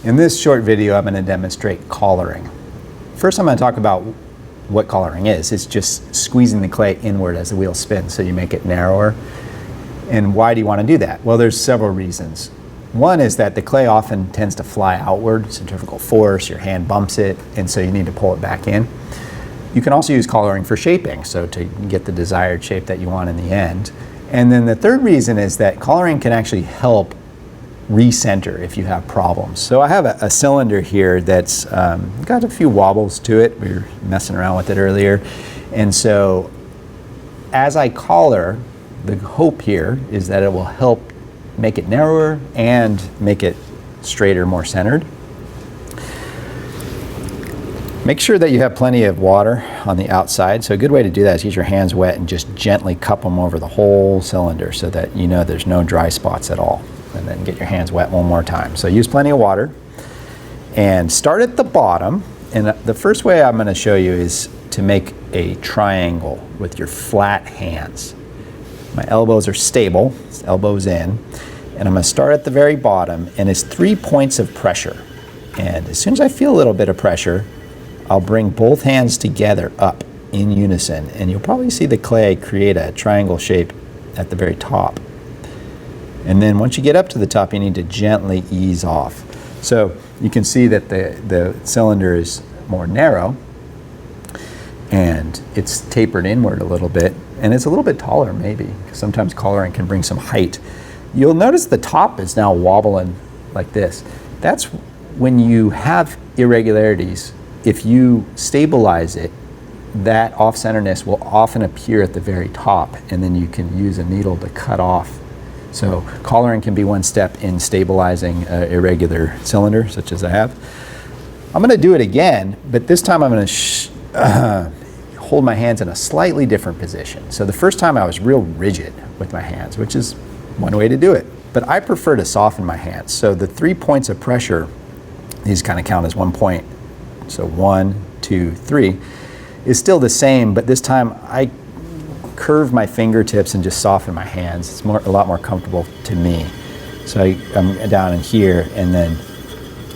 In this short video, I'm going to demonstrate collaring. First, I'm going to talk about what collaring is. It's just squeezing the clay inward as the wheel spins so you make it narrower. And why do you want to do that? Well, there's several reasons. One is that the clay often tends to fly outward, centrifugal force, your hand bumps it, and so you need to pull it back in. You can also use collaring for shaping, so to get the desired shape that you want in the end. And then the third reason is that collaring can actually help recenter if you have problems. So I have a cylinder here that's got a few wobbles to it. We were messing around with it earlier. And so as I collar, the hope here is that it will help make it narrower and make it straighter, more centered. Make sure that you have plenty of water on the outside. So a good way to do that is use your hands wet and just gently cup them over the whole cylinder so that you know there's no dry spots at all. And then get your hands wet one more time. So use plenty of water and start at the bottom. And the first way I'm going to show you is to make a triangle with your flat hands. My elbows are stable, elbows in, and I'm going to start at the very bottom, and it's 3 points of pressure. And as soon as I feel a little bit of pressure, I'll bring both hands together up in unison, and you'll probably see the clay create a triangle shape at the very top. And then once you get up to the top, you need to gently ease off. So you can see that the cylinder is more narrow, and it's tapered inward a little bit, and it's a little bit taller maybe, because sometimes collaring can bring some height. You'll notice the top is now wobbling like this. That's when you have irregularities. If you stabilize it, that off-centeredness will often appear at the very top, and then you can use a needle to cut off. So collaring can be one step in stabilizing an irregular cylinder, such as I have. I'm going to do it again, but this time I'm going to hold my hands in a slightly different position. So the first time I was real rigid with my hands, which is one way to do it. But I prefer to soften my hands. So the 3 points of pressure, these kind of count as 1 point. So 1, 2, 3 is still the same, but this time I curve my fingertips and just soften my hands. It's a lot more comfortable to me. So I'm down in here and then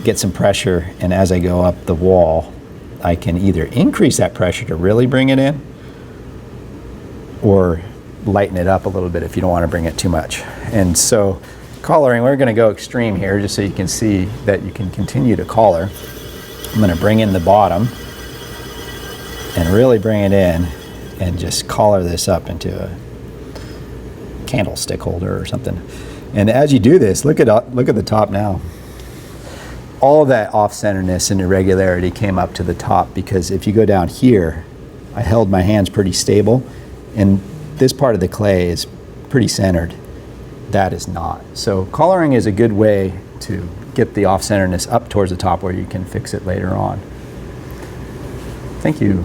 get some pressure, and as I go up the wall, I can either increase that pressure to really bring it in or lighten it up a little bit if you don't want to bring it too much. And so collaring, we're going to go extreme here just so you can see that you can continue to collar. I'm going to bring in the bottom and really bring it in and just collar this up into a candlestick holder or something. And as you do this, look at the top now. All of that off-centeredness and irregularity came up to the top, because if you go down here, I held my hands pretty stable, and this part of the clay is pretty centered. That is not. So collaring is a good way to get the off-centeredness up towards the top where you can fix it later on. Thank you.